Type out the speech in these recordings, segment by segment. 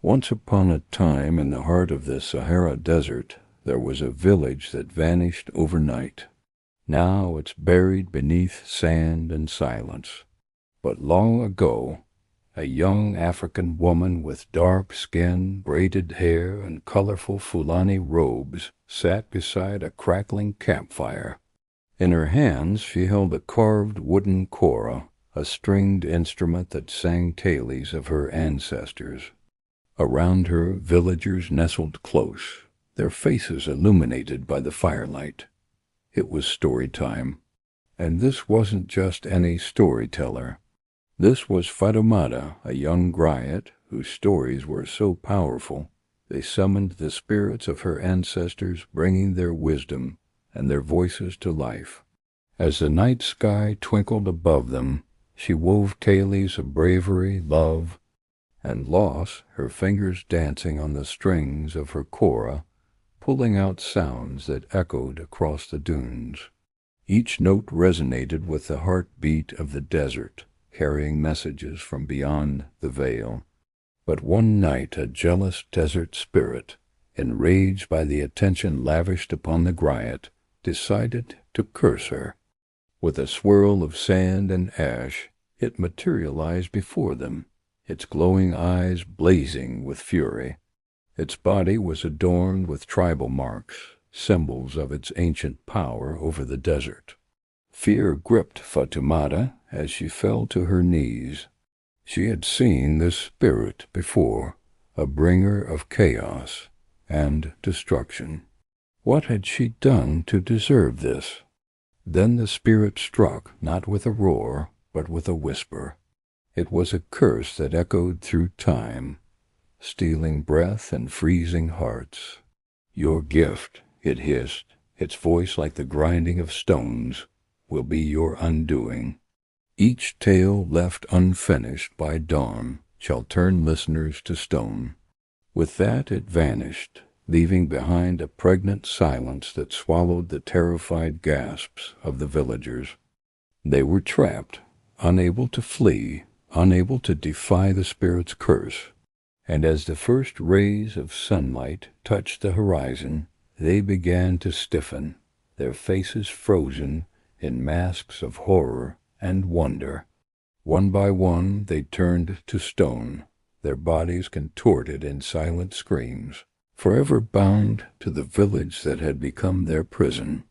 Once upon a time, in the heart of the Sahara Desert, there was a village that vanished overnight. Now it's buried beneath sand and silence. But long ago, a young African woman with dark skin, braided hair, and colorful Fulani robes sat beside a crackling campfire. In her hands she held a carved wooden kora, a stringed instrument that sang tales of her ancestors. Around her, villagers nestled close, their faces illuminated by the firelight. It was story time. And this wasn't just any storyteller. This was Fatoumata, a young Griot whose stories were so powerful they summoned the spirits of her ancestors, bringing their wisdom and their voices to life. As the night sky twinkled above them, she wove tales of bravery, love, and loss, her fingers dancing on the strings of her kora, pulling out sounds that echoed across the dunes. Each note resonated with the heartbeat of the desert, carrying messages from beyond the veil. But one night a jealous desert spirit, enraged by the attention lavished upon the Griot, decided to curse her. With a swirl of sand and ash, it materialized before them, its glowing eyes blazing with fury. Its body was adorned with tribal marks, symbols of its ancient power over the desert. Fear gripped Fatoumata as she fell to her knees. She had seen this spirit before, a bringer of chaos and destruction. What had she done to deserve this? Then the spirit struck, not with a roar, but with a whisper. It was a curse that echoed through time, stealing breath and freezing hearts. "Your gift," it hissed, its voice like the grinding of stones, "will be your undoing. Each tale left unfinished by dawn shall turn listeners to stone." With that it vanished, leaving behind a pregnant silence that swallowed the terrified gasps of the villagers. They were trapped, unable to flee, unable to defy the spirit's curse. And as the first rays of sunlight touched the horizon, they began to stiffen, their faces frozen in masks of horror and wonder. One by one they turned to stone, their bodies contorted in silent screams, forever bound to the village that had become their prison.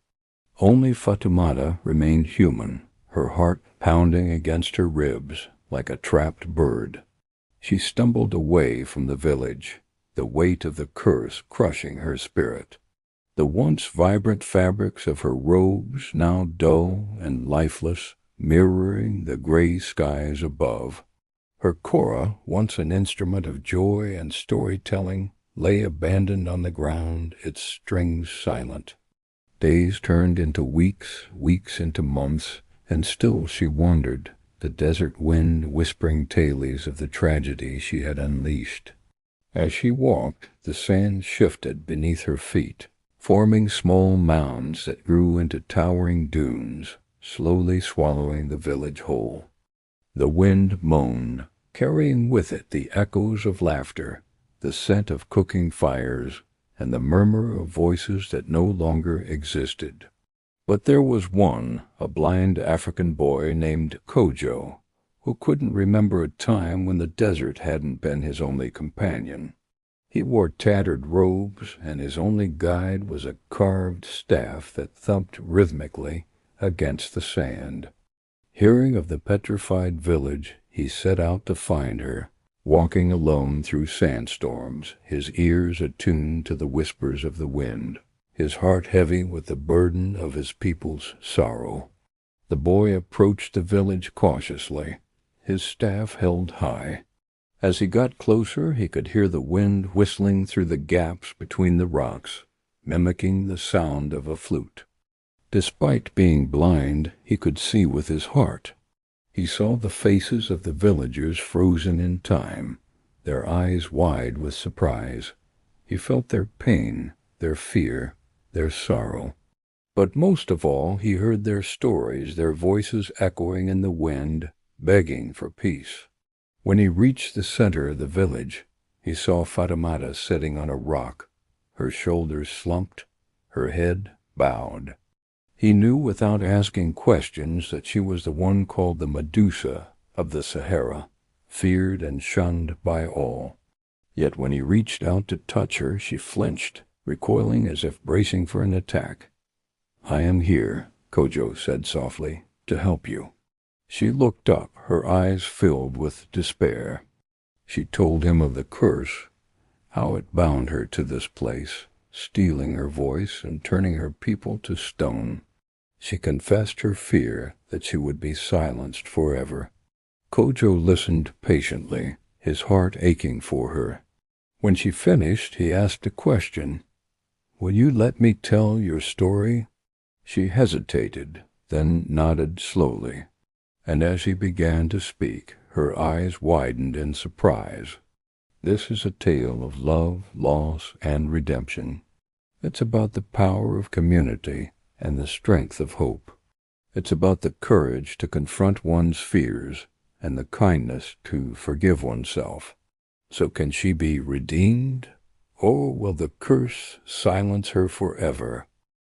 Only Fatoumata remained human, her heart pounding against her ribs like a trapped bird. She stumbled away from the village, the weight of the curse crushing her spirit. The once vibrant fabrics of her robes now dull and lifeless, mirroring the gray skies above. Her kora, once an instrument of joy and storytelling, lay abandoned on the ground, its strings silent. Days turned into weeks, weeks into months, and still she wandered, the desert wind whispering tales of the tragedy she had unleashed. As she walked, the sand shifted beneath her feet, forming small mounds that grew into towering dunes, slowly swallowing the village whole. The wind moaned, carrying with it the echoes of laughter, the scent of cooking fires, and the murmur of voices that no longer existed. But there was one, a blind African boy named Kojo, who couldn't remember a time when the desert hadn't been his only companion. He wore tattered robes, and his only guide was a carved staff that thumped rhythmically against the sand. Hearing of the petrified village, he set out to find her, walking alone through sandstorms, his ears attuned to the whispers of the wind, his heart heavy with the burden of his people's sorrow. The boy approached the village cautiously, his staff held high. As he got closer, he could hear the wind whistling through the gaps between the rocks, mimicking the sound of a flute. Despite being blind, he could see with his heart. He saw the faces of the villagers frozen in time, their eyes wide with surprise. He felt their pain, their fear, their sorrow. But most of all, he heard their stories, their voices echoing in the wind, begging for peace. When he reached the center of the village, he saw Fatoumata sitting on a rock, her shoulders slumped, her head bowed. He knew without asking questions that she was the one called the Medusa of the Sahara, feared and shunned by all. Yet when he reached out to touch her, she flinched, recoiling as if bracing for an attack. "I am here," Kojo said softly, "to help you." She looked up, her eyes filled with despair. She told him of the curse, how it bound her to this place, stealing her voice and turning her people to stone. She confessed her fear that she would be silenced forever. Kojo listened patiently, his heart aching for her. When she finished, he asked a question. "Will you let me tell your story?" She hesitated, then nodded slowly, and as he began to speak, her eyes widened in surprise. "This is a tale of love, loss, and redemption. It's about the power of community and the strength of hope. It's about the courage to confront one's fears and the kindness to forgive oneself. So can she be redeemed, or will the curse silence her forever?"